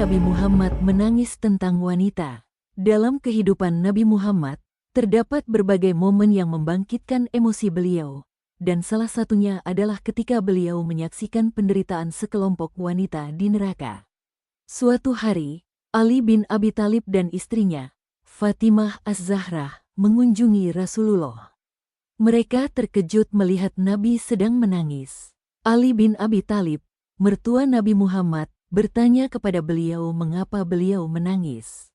Nabi Muhammad menangis tentang wanita. Dalam kehidupan Nabi Muhammad, terdapat berbagai momen yang membangkitkan emosi beliau, dan salah satunya adalah ketika beliau menyaksikan penderitaan sekelompok wanita di neraka. Suatu hari, Ali bin Abi Thalib dan istrinya, Fatimah Az-Zahra, mengunjungi Rasulullah. Mereka terkejut melihat Nabi sedang menangis. Ali bin Abi Thalib, mertua Nabi Muhammad, bertanya kepada beliau mengapa beliau menangis.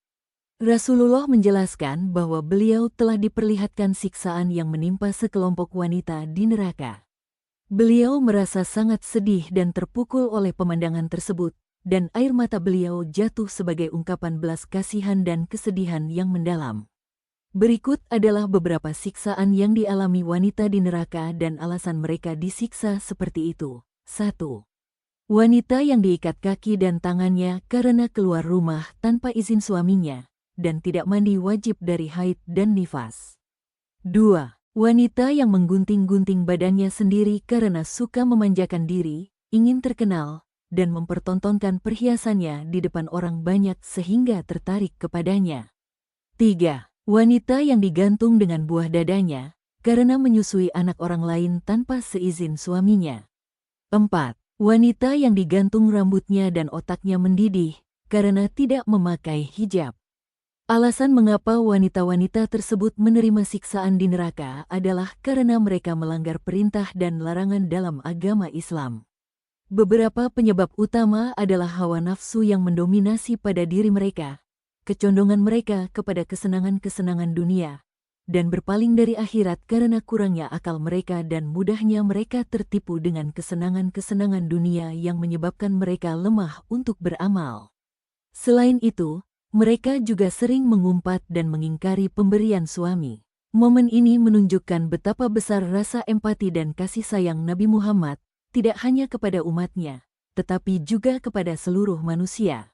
Rasulullah menjelaskan bahwa beliau telah diperlihatkan siksaan yang menimpa sekelompok wanita di neraka. Beliau merasa sangat sedih dan terpukul oleh pemandangan tersebut, dan air mata beliau jatuh sebagai ungkapan belas kasihan dan kesedihan yang mendalam. Berikut adalah beberapa siksaan yang dialami wanita di neraka dan alasan mereka disiksa seperti itu. 1. Wanita yang diikat kaki dan tangannya karena keluar rumah tanpa izin suaminya dan tidak mandi wajib dari haid dan nifas. 2. Wanita yang menggunting-gunting badannya sendiri karena suka memanjakan diri, ingin terkenal, dan mempertontonkan perhiasannya di depan orang banyak sehingga tertarik kepadanya. 3. Wanita yang digantung dengan buah dadanya karena menyusui anak orang lain tanpa seizin suaminya. 4. Wanita yang digantung rambutnya dan otaknya mendidih karena tidak memakai hijab. Alasan mengapa wanita-wanita tersebut menerima siksaan di neraka adalah karena mereka melanggar perintah dan larangan dalam agama Islam. Beberapa penyebab utama adalah hawa nafsu yang mendominasi pada diri mereka, kecondongan mereka kepada kesenangan-kesenangan dunia, dan berpaling dari akhirat karena kurangnya akal mereka dan mudahnya mereka tertipu dengan kesenangan-kesenangan dunia yang menyebabkan mereka lemah untuk beramal. Selain itu, mereka juga sering mengumpat dan mengingkari pemberian suami. Momen ini menunjukkan betapa besar rasa empati dan kasih sayang Nabi Muhammad, tidak hanya kepada umatnya, tetapi juga kepada seluruh manusia.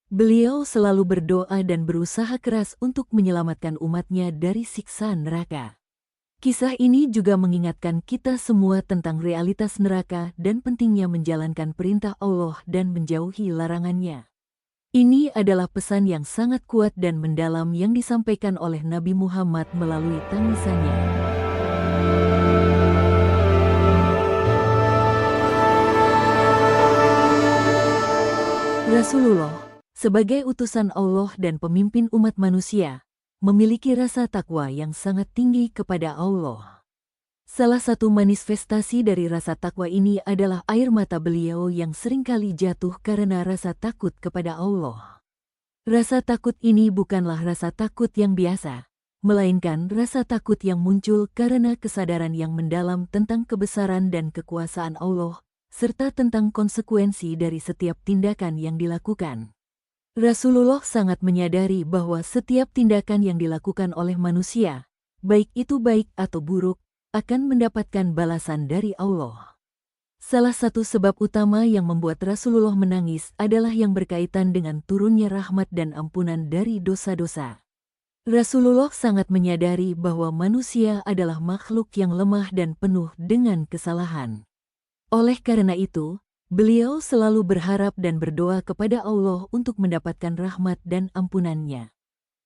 Beliau selalu berdoa dan berusaha keras untuk menyelamatkan umatnya dari siksa neraka. Kisah ini juga mengingatkan kita semua tentang realitas neraka dan pentingnya menjalankan perintah Allah dan menjauhi larangannya. Ini adalah pesan yang sangat kuat dan mendalam yang disampaikan oleh Nabi Muhammad melalui tangisannya. Rasulullah, sebagai utusan Allah dan pemimpin umat manusia, memiliki rasa takwa yang sangat tinggi kepada Allah. Salah satu manifestasi dari rasa takwa ini adalah air mata beliau yang seringkali jatuh karena rasa takut kepada Allah. Rasa takut ini bukanlah rasa takut yang biasa, melainkan rasa takut yang muncul karena kesadaran yang mendalam tentang kebesaran dan kekuasaan Allah, serta tentang konsekuensi dari setiap tindakan yang dilakukan. Rasulullah sangat menyadari bahwa setiap tindakan yang dilakukan oleh manusia, baik itu baik atau buruk, akan mendapatkan balasan dari Allah. Salah satu sebab utama yang membuat Rasulullah menangis adalah yang berkaitan dengan turunnya rahmat dan ampunan dari dosa-dosa. Rasulullah sangat menyadari bahwa manusia adalah makhluk yang lemah dan penuh dengan kesalahan. Oleh karena itu, beliau selalu berharap dan berdoa kepada Allah untuk mendapatkan rahmat dan ampunannya.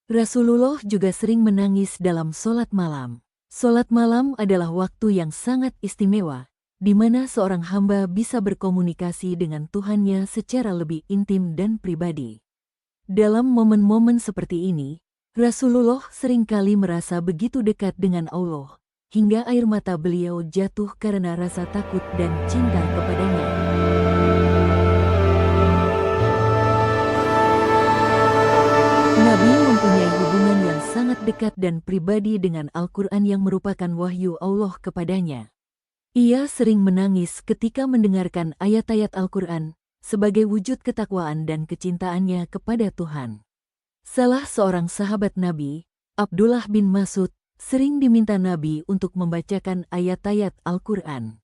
Rasulullah juga sering menangis dalam sholat malam. Sholat malam adalah waktu yang sangat istimewa, di mana seorang hamba bisa berkomunikasi dengan Tuhannya secara lebih intim dan pribadi. Dalam momen-momen seperti ini, Rasulullah seringkali merasa begitu dekat dengan Allah, hingga air mata beliau jatuh karena rasa takut dan cinta kepadanya. Nabi mempunyai hubungan yang sangat dekat dan pribadi dengan Al-Quran yang merupakan wahyu Allah kepadanya. Ia sering menangis ketika mendengarkan ayat-ayat Al-Quran sebagai wujud ketakwaan dan kecintaannya kepada Tuhan. Salah seorang sahabat Nabi, Abdullah bin Mas'ud, sering diminta Nabi untuk membacakan ayat-ayat Al-Quran.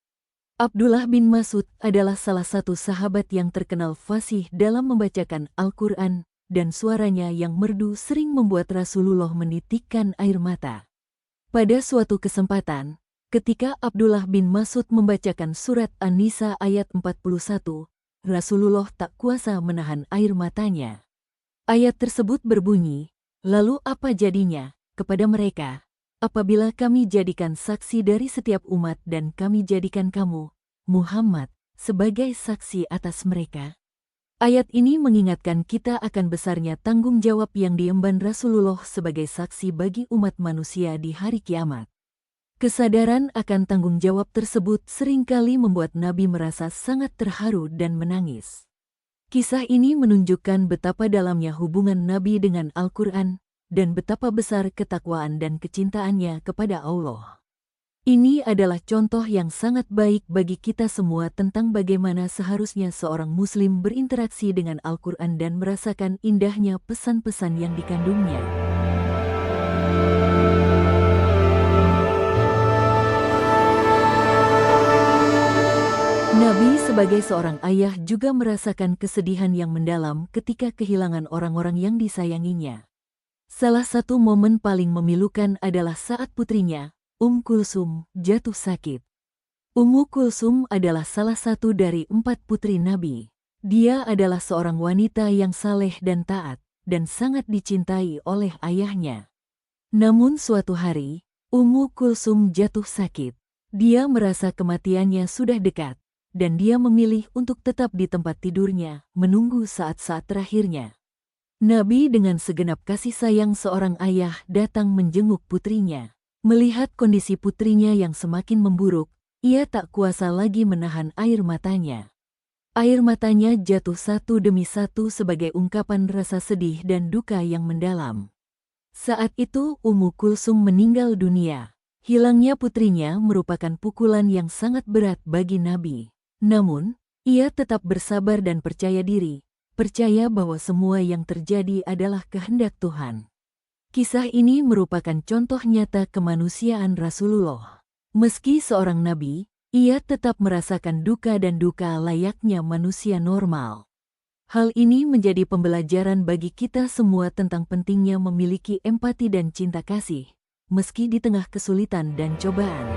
Abdullah bin Mas'ud adalah salah satu sahabat yang terkenal fasih dalam membacakan Al-Quran, dan suaranya yang merdu sering membuat Rasulullah menitikkan air mata. Pada suatu kesempatan, ketika Abdullah bin Mas'ud membacakan surat An-Nisa ayat 41, Rasulullah tak kuasa menahan air matanya. Ayat tersebut berbunyi, "Lalu apa jadinya kepada mereka apabila kami jadikan saksi dari setiap umat dan kami jadikan kamu, Muhammad, sebagai saksi atas mereka?" Ayat ini mengingatkan kita akan besarnya tanggung jawab yang diemban Rasulullah sebagai saksi bagi umat manusia di hari kiamat. Kesadaran akan tanggung jawab tersebut seringkali membuat Nabi merasa sangat terharu dan menangis. Kisah ini menunjukkan betapa dalamnya hubungan Nabi dengan Al-Quran dan betapa besar ketakwaan dan kecintaannya kepada Allah. Ini adalah contoh yang sangat baik bagi kita semua tentang bagaimana seharusnya seorang Muslim berinteraksi dengan Al-Quran dan merasakan indahnya pesan-pesan yang dikandungnya. Nabi sebagai seorang ayah juga merasakan kesedihan yang mendalam ketika kehilangan orang-orang yang disayanginya. Salah satu momen paling memilukan adalah saat putrinya, Kulsum, jatuh sakit. Kulsum adalah salah satu dari 4 putri Nabi. Dia adalah seorang wanita yang saleh dan taat, dan sangat dicintai oleh ayahnya. Namun suatu hari, Kulsum jatuh sakit. Dia merasa kematiannya sudah dekat, dan dia memilih untuk tetap di tempat tidurnya, menunggu saat-saat terakhirnya. Nabi dengan segenap kasih sayang seorang ayah datang menjenguk putrinya. Melihat kondisi putrinya yang semakin memburuk, ia tak kuasa lagi menahan air matanya. Air matanya jatuh satu demi satu sebagai ungkapan rasa sedih dan duka yang mendalam. Saat itu Kulsum meninggal dunia. Hilangnya putrinya merupakan pukulan yang sangat berat bagi Nabi. Namun, ia tetap bersabar dan percaya diri, percaya bahwa semua yang terjadi adalah kehendak Tuhan. Kisah ini merupakan contoh nyata kemanusiaan Rasulullah. Meski seorang nabi, ia tetap merasakan duka dan duka layaknya manusia normal. Hal ini menjadi pembelajaran bagi kita semua tentang pentingnya memiliki empati dan cinta kasih, meski di tengah kesulitan dan cobaan.